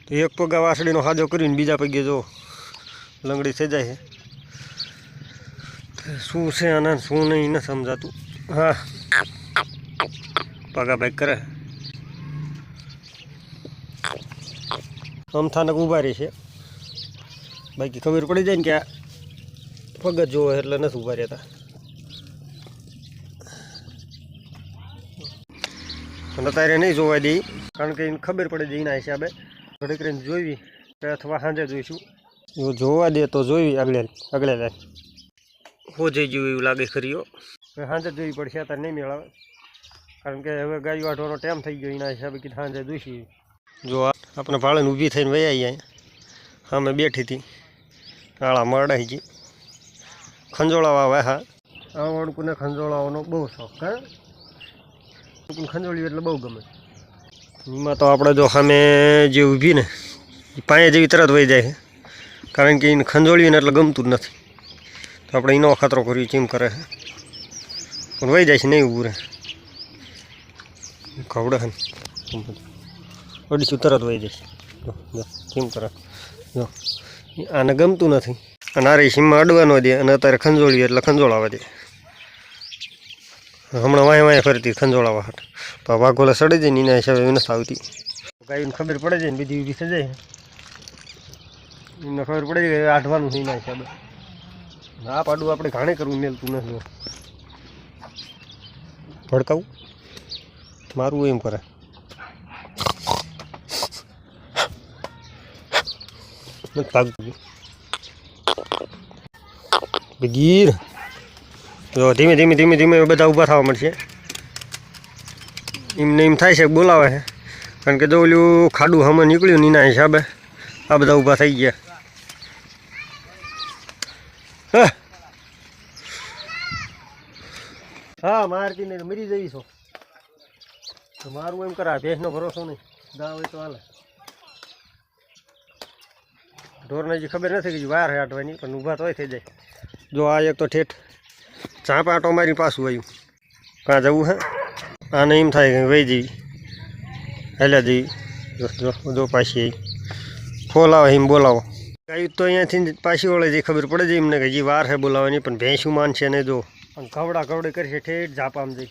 તો એક પગા વાસળીનો હાજો કરીને બીજા પગે જો લંગડી થઈ જાય છે શું છે આના શું નહીં ન સમજાતું હા પગા ભાઈ કરે અમથાનક ઊભા રહી છે બાકી ખબર પડી જાય ને કે આ પગ જ જોવે એટલે નથી ઊભા રહેતા અને અત્યારે નહીં જોવા દઈ કારણ કે એને ખબર પડે છે એના હિસાબે ઘડી કરીને જોઈ અથવા સાંજે જોઈશું એવું જોવા દે તો જોઈ આગળ લાગે હો જઈ ગયું એવું લાગે ખરીઓ સાંજે જોવી પડશે અત્યારે નહીં મેળવે કારણ કે હવે ગાયો વાઢવાનો ટાઈમ થઈ ગયો એના હિસાબે કે સાંજે જોઈશું જો આપણે ભાળીને ઊભી થઈને વહી આવી અહીંયા સામે બેઠી હતી આળા મરડાઈ ગઈ ખંજોળાવા વાહા આ વણકુને ખંજોળાવાનો બહુ શોખ હા ખંજોળ્યું એટલે બહુ ગમે એમાં તો આપણે જો સામે જે ઊભી ને એ પાયા જેવી તરત વહી જાય છે કારણ કે એને ખંજોળ્યું ને એટલે ગમતું જ નથી તો આપણે એનો ખતરો કર્યો ચીમ કરે છે પણ વહી જાય છે નહીં ઊભું રહે ખવડે છે ને અડીશું તરત વહી જાય જો ચીમ કરે જો આને ગમતું નથી અને આ સીમમાં અડવાનો દે અને અત્યારે ખંજોળ્યું એટલે ખંજોળાવા દે હમણાં વાંય ફરતી ખંજોળાવા હાટ તો આ વાઘોલા સડી જાય ને એના હિસાબે નથી આવતી ગાયને ખબર પડે જાય ને બીજી ઊભી થઈ જાય એને ખબર પડે જાય આઢવાનું છે એના હિસાબે આ પાડું આપણે ઘાણે કરવું મેલતું નથી ભડકાવું મારું એમ કરે ભાગતું ગીર જો ધીમે ધીમે ધીમે ધીમે બધા ઊભા થવા મળશે એમને એમ થાય છે બોલાવે છે કારણ કે જો ઓલું ખાડું હમણાં નીકળ્યું ને એના હિસાબે આ બધા ઊભા થઈ ગયા હા મારતી નહીં મરી જઈ છો તો મારું એમ કરા ભેંસનો ભરોસો નહીં દા હોય તો હાલે ઢોરને જે ખબર નથી કે વાર હાટવાની પણ ઊભા તોય થઈ જાય જો આ એક તો ઠેઠ ચાંપ આટો મારી પાછું આવ્યું કાં જવું હે આને એમ થાય કે વહી જઈ હેલા જઈ જો પાછી ફોલ આવે એમ બોલાવો ગાયું તો અહીંયાથી પાછી વળે જે ખબર પડે છે એમને કે જે વાર છે બોલાવવાની પણ ભેંસું માનશે ને જો પણ ખવડા ખવડે કરશે ઠેઠ ઝાપામ જઈ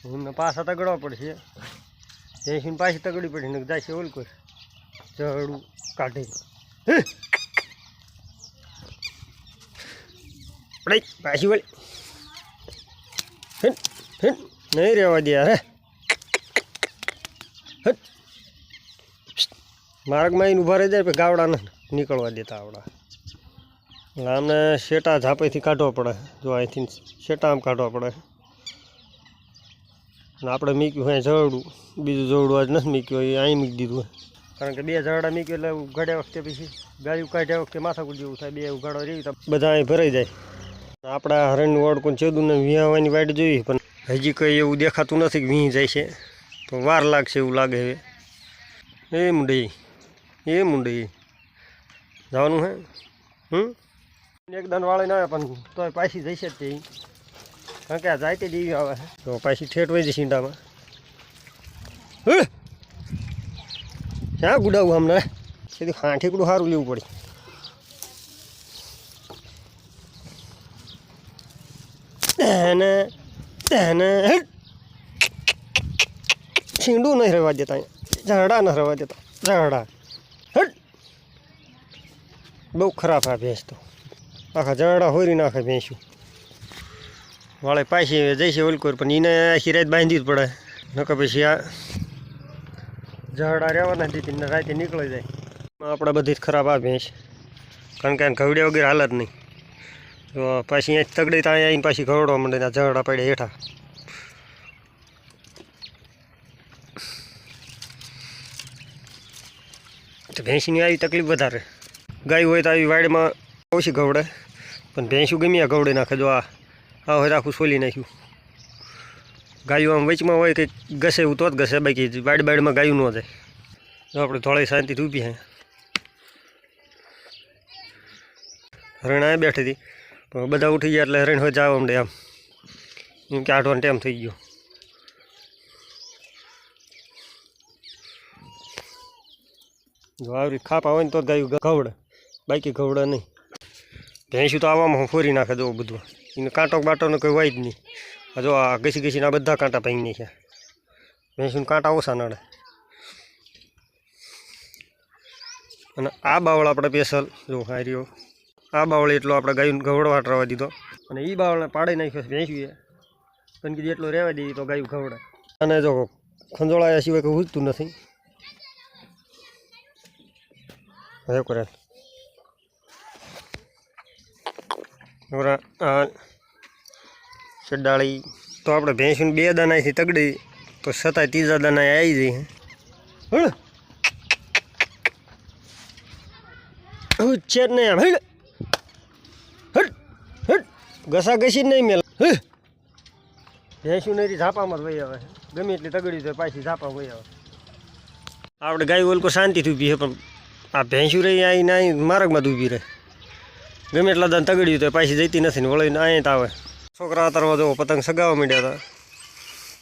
એમને પાછા તગડવા પડશે ભેંસુને પાછી તગડી પડશે ને જાય છે ઓલ કોઈ જડું કાઢે પાછી વળી નહીં રહેવા દે યાર માર્ગમાં એને ઊભા રહી જાય પછી ગાવડા ને નીકળવા દેતા આવડા એટલે આમને શેટા ઝાપેથી કાઢવા પડે જો અહીંથી શેટા આમ કાઢવા પડે અને આપણે મીક્યું હોય જવડું બીજું જવડું આજ નથી મીક્યું એ અહીં મૂકી દીધું કારણ કે બે જરડા મીક્યું એટલે ઉઘાડ્યા વખતે પછી ગાયું કાઢ્યા વખતે માથાકૂટ જેવું થાય બે ઉઘાડવા જેવી તો બધા અહીં ભરાઈ જાય આપણા હરણનું ઓળખું ચેદુને વિહાવાની વાટ જોઈ પણ હજી કંઈ એવું દેખાતું નથી કે વી જાય છે તો વાર લાગશે એવું લાગે હવે એ મુંડઈ જવાનું હે એકદમ વાળીને આવે પણ તો પાછી જઈશે જ તે કારણ કે આ જાય તે જેવી આવે તો પાછી ઠેઠ વહી જશે ઈંડામાં ક્યાં ગુડાવું હમણાં સીધું હાંઠીકડું સારું લેવું પડે છીંડું નહીં રહેવા દેતા ઝાડા ન રહેવા દેતા ઝાડા બહુ ખરાબ આ ભેંસ તો આખા ઝાડા હોરી નાખે ભેંસું વાળે પાછી જઈશે ઓલકોર પણ એને આખી રાત બાંધી જ પડે નકર પછી આ ઝાડા રહેવાના દીધી રાતે નીકળી જાય આપણે બધી જ ખરાબ આ ભેંસ કારણ કે ઘવડ્યા વગેરે હાલત નહીં તો પાછી અહીંયા તગડી ત્યાં આવીને પાછી ઘવડવા માંડે ને ઝાડા પડ્યા હેઠા તો ભેંસીની આવી તકલીફ વધારે ગાય હોય તો આવી વાડીમાં ઓછી ઘવડે પણ ભેંસું ગમે આ ઘવડે નાખે જો આ હોય આખું સોલી નાખ્યું ગાયું આમ વચમાં હોય કંઈક ઘસે એવું તો જ ઘસે બાકી બાડીમાં ગાયું ન જાય જો આપણે થોડી શાંતિથી ઊભી હે હરણ આ બેઠી હતી પણ બધા ઉઠી ગયા એટલે હરણ હોય જવા માંડે આમ એમ કે આઠવાનો ટાઈમ થઈ ગયો જો આવી ખાપા હોય ને તો ગાયું ઘવડે, બાકી ઘવડે નહીં. ભેંસું તો આવામાં હું ફોરી નાખે જો બધું, એને કાંટો બાટોનો કોઈ હોય જ નહીં. જો આ ઘસી ઘસીને આ બધા કાંટા ભાંગી નાખ્યા. ભેંસુને કાંટા ઓછા નડે. અને આ બાવળ આપણે સ્પેશલ જો હાર્યો, આ બાવળ એટલો આપણે ગાયું ઘવડવા રવા દીધો. અને એ બાવળને પાડી નાખ્યો છે ભેંસુએ, પણ કીધું એટલો રહેવા દઈએ તો ગાયું ઘવડે. અને જો ખંજોળાયા સિવાય કંઈ ઉજતું નથી. હવે કરે ચડાળી તો આપણે ભેંસુને 2 દાનાથી તગડી તો છતાંય 3જા દાના આવી જાય. છે જ નહીં આમ હટ હટ ઘસા ઘસી જ નહીં મેલ. ભેંસું નહીં ઝાપામાં જ વહી આવે, ગમે એટલી તગડી તો પાછી ઝાપા વહી આવે. આપણે ગાય ઓલકો શાંતિથી ઊભી છે, પણ આ ભેંસું રહી અહીં અહીં માર્ગમાં જ ઊભી રહે. ગમે એટલા દાન તગડ્યું તો પાછી જતી નથી ને વળીને અહીં જ આવે. છોકરા અત્યારમાં જો પતંગ સગાવવા માંડ્યા હતા,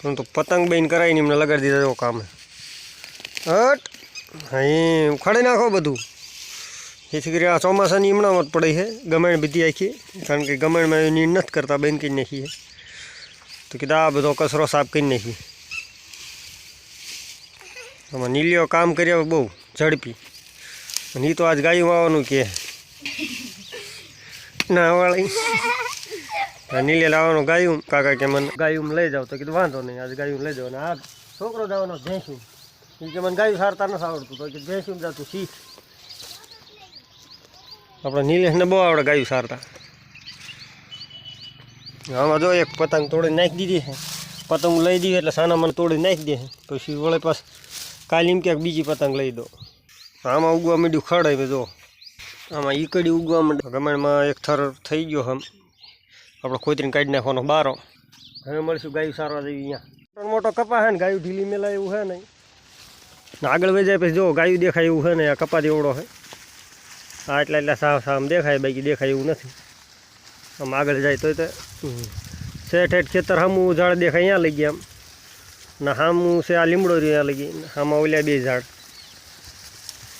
પરંતુ પતંગ બેન કરાવીને એમને લગાડી દીધા જો કામે. હટ અહીં ઉખાડી નાખો બધું. જેથી કરી આ ચોમાસાની હમણાં જ પડી છે ગમેણ બધી આખી, કારણ કે ગમેણમાં એની નથી કરતા, બેન કરી નાખીએ તો કીધા આ બધો કચરો સાફ કરી નાખીએ. આમાં નીલિયો કામ કર્યા બહુ ઝડપી, અને એ તો આજ ગાયું આવવાનું કે ના વાળી નીલે લાવવાનું ગાયું. કાકા કે મને ગાયું લઈ જાઓ, તો કીધું વાંધો નહીં આજે ગાયું લઈ જાઓ. અને આ છોકરો જવાનો ભેંસું, એ કે મને ગાયું સારતા નથી આવડતું, તો કે ભેંસું જતું શીખ. આપણે નીલેશને બહુ આવડે ગાયું સારતા. આમાં જો એક પતંગ તોડી નાખી દીધી છે, પતંગ લઈ દીધી એટલે સાના મને તોડી નાખી દે. પછી વળે પાસ કાલે એમ ક્યાંક બીજી પતંગ લઈ દો. આમાં ઉગવા માંડ્યું ખડ, જો આમાં ઈકડી ઉગવા માંડ્યું. ગમેણમાં એક થર થઈ ગયો હમ, આપણે ખોતરીને કાઢી નાખવાનો બારો. હવે મળીશું ગાયું સારવા જઈએ. અહીંયા મોટો કપા છે ને, ગાયું ઢીલી મેલા એવું છે નહીં. આગળ વહી જાય પછી જો ગાયું દેખાય એવું છે ને, આ કપા એવડો છે. આ એટલા સાવ સામ દેખાય, બાકી દેખાય એવું નથી. આમ આગળ જાય તો શેઠ હેઠ ખેતર સામું ઝાડ દેખાય અહીંયા લઈ ગયા, આમ ને સામું છે આ લીમડો રહ્યા લઈ ગઈ, આમાં ઓલ્યા 2 ઝાડ.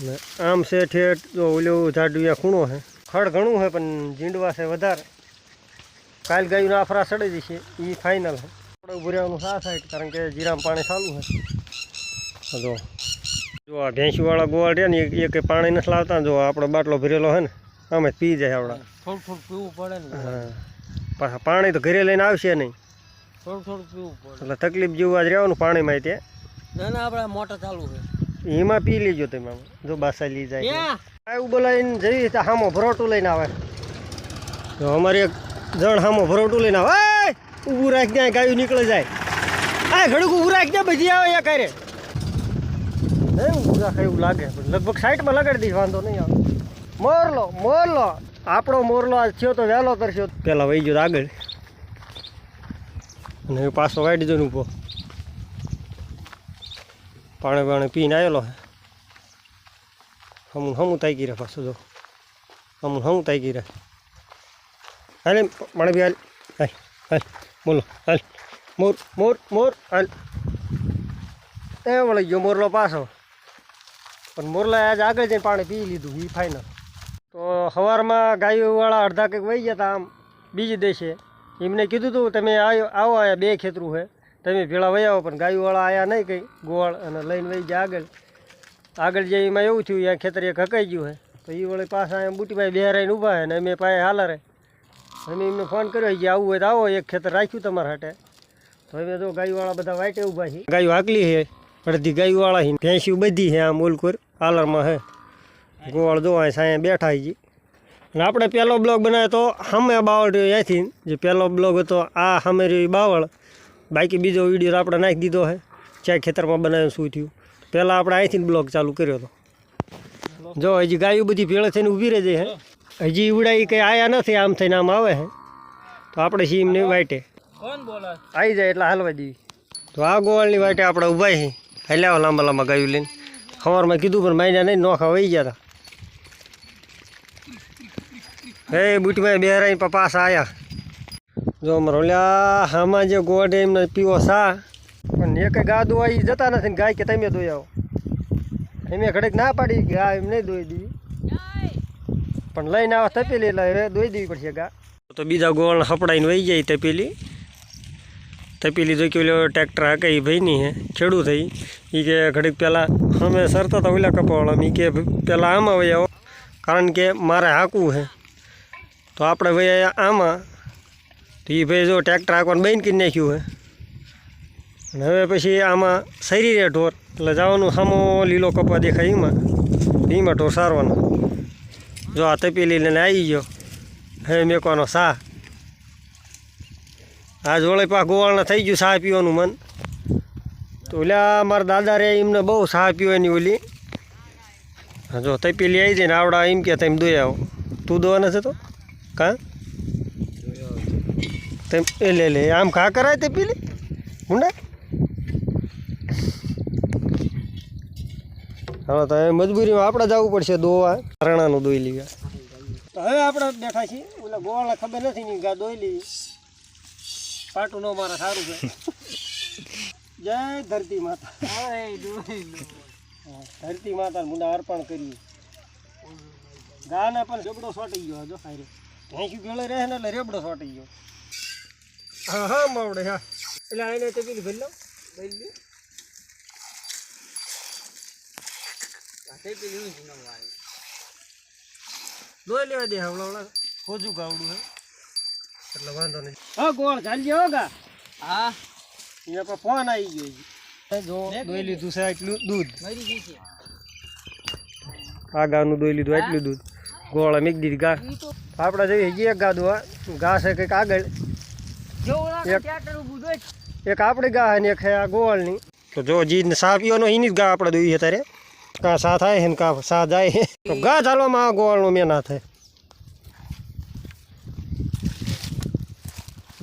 ને આમ શેઠ હેઠ જો ઓલું ઝાડ અહીંયા ખૂણો છે. ખડ ઘણું છે પણ ઝીંડવા છે વધારે. કાલ ગાયું આફરા સડી જશે એ ફાઇનલ છે. આપણે ઉભું રહેવાનું સા સાઈડ, કારણ કે જીરામાં પાણી ચાલુ છે. જો આ ભેંસુવાળા ગોવાળ રહ્યા ને એ કંઈ પાણી નથી લાવતા. જો આપણો બાટલો ભરેલો છે ને, આમે પી જાય આપણા. થોડું થોડું પીવું પડે ને. હા પાછા પાણી તો ઘરે લઈને આવશે નહીં, થોડું થોડું પીવું પડે. એટલે તકલીફ જેવું આજ રહેવાનું પાણીમાં. ત્યાં ના ના આપણે મોટર ચાલુ છે, એમાં પી લેજો તમે. જો બાસા લઈ જાય એવું બોલાવીને જઈએ તો હામો ભરોટું લઈને આવે. તો અમારે એક જણ હામો ભરોટું લઈને આવે. ઊભું રાખ ત્યાં ગાયું નીકળી જાય. આ ઘડું ઊભું રાખ ત્યાં બધી આવે યા કરે. ઊભું રાખે એવું લાગે, લગભગ સાઈડમાં લગાડી દઈશ, વાંધો નહીં આવે. મોરલો મોરલો આપણો મોરલો આજ થયો તો વહેલો કરશો. પહેલાં વહી ગયો આગળ, અને પાછો વાળી દીધો ને ઊભો. પાણી પાણી પીને આવેલો હે. હમું તાકી રહે પાછું. જો હમું તાકી રહે. હાલ પાણી પી હાલ. હાલ હાલ બોલો હાલ. મોર મોર મોર હાલ. એ વળી ગયો મોરલો પાછો, પણ મોરલાએ આજે આગળ જઈને પાણી પી લીધું એ ફાઇનલ. તો સવારમાં ગાયોવાળા અડધા કંઈક વહી ગયા હતા આમ બીજી દેશે. એમને કીધું હતું તમે આવો અહીંયા 2 ખેતરું છે, તમે ભેળા વહી આવો. પણ ગાયોવાળા આવ્યા નહીં કંઈ ગોવાળ, અને લઈને વહી ગયા આગળ જઈ. એમાં એવું થયું અહીંયા ખેતર એક હકાઈ ગયું છે, તો એ વળી પાછા અહીંયા બુટીભાઈ બેહરાઈને ઊભા છે ને અમે પાસે હાલરે. અમે એમને ફોન કર્યો કે આવું હોય તો આવો, એક ખેતર રાખ્યું તમારા હાટે. તો હવે જો ગાયોવાળા બધા વાટે ઊભા છે. ગાયો હાકલી છે, અડધી ગાયોવાળા છે, ભેંસ્યું બધી છે. આમ ઓલકોર આલરમાં છે, ગોવાળ જોવા સાંયા બેઠા છે. અને આપણે પહેલો બ્લોગ બનાવ્યો તો સામે બાવળ રહ્યો ત્યાંથી, જે પહેલો બ્લોગ હતો આ સામે રહ્યો બાવળ. બાકી બીજો વિડીયો આપણે નાખી દીધો છે ચાર ખેતરમાં બનાવ્યું શું થયું. પહેલાં આપણે અહીંથી બ્લોગ ચાલુ કર્યો હતો. જો હજી ગાયું બધી ભેળે થઈને ઊભી રહી જાય છે, હજી ઉડાઈ કંઈ આવ્યા નથી. આમ થઈને આમ આવે છે તો આપણે સીમને વાટે આવી જાય એટલે હાલવા દેવી. તો આ ગોવાળની વાટે આપણે ઊભા છીએ, હાલ્યા લાંબા લાંબા ગાયું લઈને. સવારમાં કીધું પણ માયના નહીં, નોખા વહી ગયા હતા. હે બુટીમાં બેહરાઈ પાછા આવ્યા. જો અમારે ઓલ્યા આમાં જે ગોવાડે એમને પીવો સા, પણ એક ગાદું આવી જતા નથી ને ગાય કે તમે દોઈ આવો. એમ ઘડીક ના પાડી કે આ એમ નહીં દોઈ દેવી, પણ લઈને આવા તપેલી એટલે હવે દોઈ દેવી પડશે ગા. તો બીજા ગોળને હપડાઈને વહી જાય તપેલી જો કે ઓલો ટ્રેક્ટર હાકે એ ભાઈની હે ખેડૂત થઈ એ કે ઘડીક પહેલાં અમે સરતા હતા ઓલા કપાવાળા એ કે પહેલાં આમાં વહી આવો, કારણ કે મારે હાંકવું છે. તો આપણે ભાઈ આમાં તો એ ભાઈ જો ટ્રેક્ટર હાંકવાનું બંધ કરી નાખ્યું છે. અને હવે પછી આમાં સરી રહે ઢોર એટલે જવાનું સામો લીલો કપા દેખાય એમાં ઢોર સારવાનો. જો આ તપેલી લઈને આવી ગયો હવે મેકવાનો સા. આ જોડે પા ગોવાળના થઈ ગયું સાહ પીવાનું મન. તો ઓલા મારા દાદા રે એમને બહુ સાહ પીવાની ઓલી. જો તપેલી આવી જાય ને આવડા એમ કે તમે દોઈ આવો. તું દોવાના છે તો કાં તેમ એ લે આમ ખા કરાય તપેલી ઊંડા. હા તો મજબૂરીમાં આપણે જવું પડશે દોવા, રણાનું દોઈ લેવા. તો હવે આપણે બેઠા છીએ ઓલા ગોવાળને ખબર નથી ને ગા દોઈ લેવી. પાટું નો મારે સારું છે. જય ધરતી માતા, ધરતી માતા મુંડા અર્પણ કરીએ. ગાને પણ રેબડો સોટી ગયો. જો સારું ભેંસી ગળે રહે ને એટલે રેબડો સોટી ગયો. હા હા માવડે હા એટલે આને તે પેલી ભરી લો દોઈ લેવા દે. હવડા ખોજું ગાવડું હે એટલે વાંધો નહીં. હા ગોળ ચાલજે હો ગા. હા અહીંયા પર ફોન આવી ગયો. જો દોઈ લીધું છે એટલું દૂધ. આ ગાનું દોઈ લીધું એટલું દૂધ. ગોળ મેક દીધી ગા. આપણે જઈએ એક ગા દોવા. ઘા છે કંઈક આગળ, એક આપણે ગા ને એક આ ગોળની. તો જો જીને સા પીવાનો એની જ ગા આપણે દોઈએ ત્યારે. કાં સા થાય છે ને કાં સા જાય. તો ગા ચાલવામાં આ ગોળનો મેં ના થાય.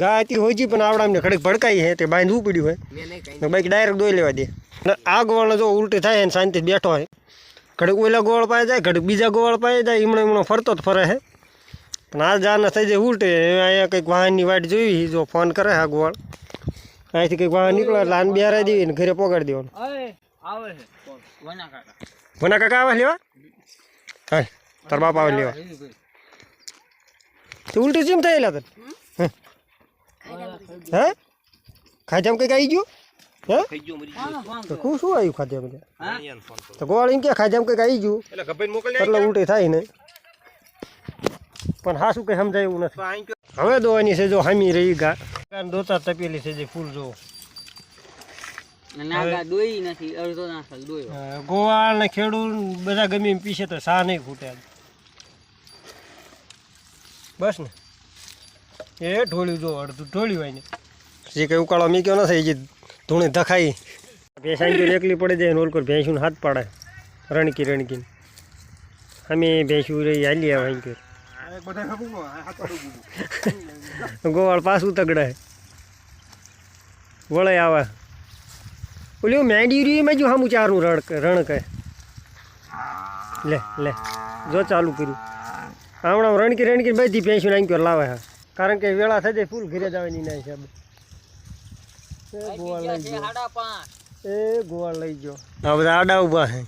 ગા હતી હોય છે પણ આવડામને ઘડીક ભડકાઈ છે તે બાંધવું પડ્યું હોય બાઈક ડાયરેક્ટ દોઈ લેવા દે. આ ગોળને જો ઉલટી થાય ને શાંતિથી બેઠો હોય ઘડીક ઓલા ગોળ પાય જાય ઘડીક બીજા ગોળ પાય જાય એમણો ફરતો જ ફરે છે. પણ આ જાને થઈ જાય ઉલટે. અહીંયા કંઈક વાહનની વાટ જોઈ જો ફોન કરે હા ગોળ અહીંથી કંઈક વાહન નીકળે એટલે આને બેરાઈ દેવી ને ઘરે પોગાડી દેવાનું. વના કાકા આવે લેવા? હા તાર બાપ આવે લેવા. તો ઉલટી જેમ થયેલા તને હે ખાધ્યામાં કંઈક આવી ગયું હે? તો શું આવ્યું ખાધ્યામાં? તો ગોળ એમ કે ખાધ્યામાં કંઈક આવી ગયું એટલે ઉલટી થાય ને. પણ હા શું કંઈ સમજાય એવું નથી. હવે દોવાની છે જો હામી રહી ગા દોતા તપેલી છે જે ફૂલ જો ગોવાળ ને ખેડૂત બધા ગમે એમ પીશે તો સા નહીં ખૂટે બસ ને. એ ઢોળ્યું જો અડધું ઢોળ્યું હોય ને જે કંઈ ઉકાળો મીક્યો નથી જે ધૂણી ધખાઈ ભેંસાઈ ગયો એકલી પડી જાય ઓલકોર ભેંસું હાથ પાડે રણકી અમે ભેંસું રહી હાલી આવે ગોવાળ પાછું તગડાય વળે આવે ઓલી મેંડી રહ્યું એમાં જો સામું ચારનું રણ કહે લે જો ચાલુ કર્યું હમણાં રણકી બધી ભેંસું નાખ્યો લાવે હા કારણ કે વેળા થઈ જાય ફૂલ ઘરે જવાની ના હિસાબે. ગોવાળ લઈ ગયો. આ બધા આડા ઊભા છે.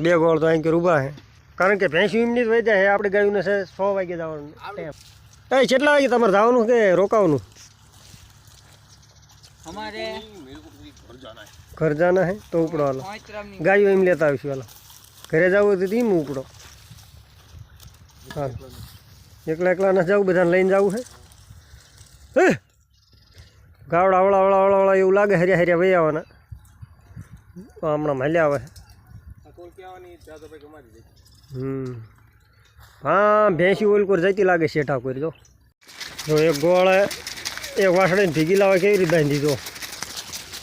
બે ગોળ તો અહીં ઊભા છે કારણ કે ભેંસું એમની જ વહી જાય. આપણે ગાયું છે 6 વાગે જવાનું ટાઈમ. કેટલા વાગે તમારે જવાનું કે રોકાવાનું? ઘર જાના હે તો ઉપડો હાલો. ગાયો એમ લેતા આવીશું હાલો. ઘરે જવું તો એમ ઉપડો. હા એકલા ના જવું બધાને લઈને જવું છે. હે ગાવડા વળા એવું લાગે હર્યા વહી આવવાના. હમણાં હાલ્યા આવે. હા ભેંસી ઓલ કોર જતી લાગે શેઠા કોઈ જો એક ગોળે એક વાસળીને ભીગી લાવે કેવી રીતે બાંધી જો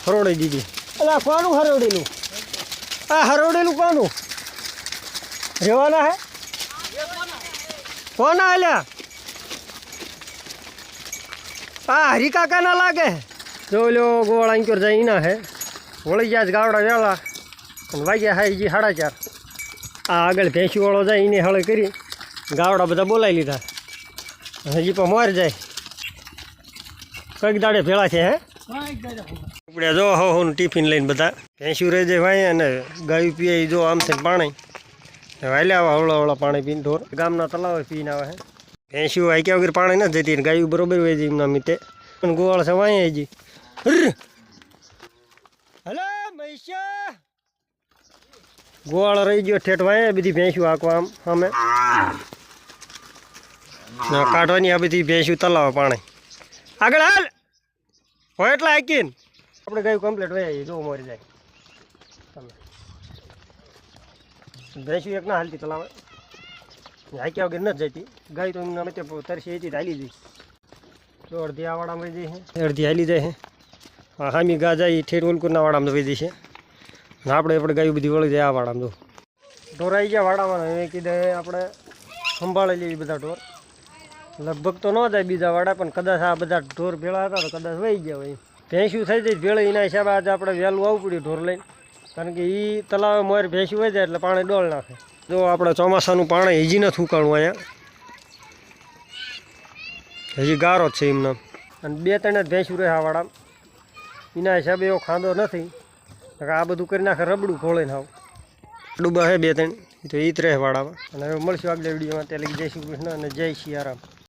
હરોડી દીધી. એટલે કોનું હરોડેલું? આ હરોડેલું કોનું રેવાના હે? કોના હાલ્યા? આ હરિકાકા ના લાગે જો લ્યો ગોળ આંક્યોર જાય ના હે વળી ગયા ગાવડા વેળા અને વાગ્યા હા જી 4:30. આ આગળ ભેંસી વાળો જાય એને હળે કરી ગાવડા બધા બોલાવી લીધા. હજી પણ મોર જાય કંઈક દાડે ભેળા છે હે આપણે જો હું ટિફિન લઈને બધા ભેંસું રહી જાય ભાઈ અને ગાયું પીએ જો આમ છે પાણી વાલ્યા આવા હવળા હવળા પાણી પીને ઢોર ગામના તલાવે પીને આવે છે ભેંસું આક્યા વગર પાણી નથી જતી ગાયું બરોબર હોય છે એમના મીતે પણ ગોવાળ છે વાંય જી હલો મૈસા ગોવાળ રહી ગયો ઠેઠ વાંય બધી ભેંસું આંકવા આમ અમે કાઢવાની આ બધી ભેંસું તલાવે પાણી આગળ હાલ હોય એટલે હાકીને આપણે ગાયું કમ્પ્લીટ હોય જો મરી જાય તમે ભેંસું એક ના હાલતી તલાવે હાક્યા વગર નથી જતી ગાય તો એમના મતે તરસી હતી હાલી જઈ તો અડધી આ વાડામાં વહી જાય છે અડધી હાલી જાય છે હામી ગા જાય ઠેઠ ઓલકુરના વાડામાં વહી જઈ છે ને આપણે ગાયું બધી વળી જાય આ વાડામાં જો ઢોર આવી ગયા વાડામાં એ કીધે આપણે સંભાળી લેવી બધા ઢોર લગભગ તો ન જાય બીજા વાડા પણ કદાચ આ બધા ઢોર ભેળા હતા તો કદાચ વહી ગયા હોય ભેંસું થઈ જાય ભેળે એના હિસાબે આજે આપણે વહેલું આવવું પડ્યું ઢોર લઈને કારણ કે એ તલાવે મોર ભેંસું વહી જાય એટલે પાણી ડોળ નાખે જો આપણે ચોમાસાનું પાણી હજી નથી ઉકાળવું અહીંયા હજી ગારો જ છે એમને અને 2-3 જ ભેંસું રહે આ વાડામાં એના હિસાબે એવો ખાંદો નથી આ બધું કરી નાખે રબડું ખોળીને આવ ડૂબા છે 2-3 તો એ જ રહે વાડામાં અને હવે મળશું આગળ વિડીયોમાં ત્યાં લઈ જય શ્રી કૃષ્ણ અને જય સિયારામ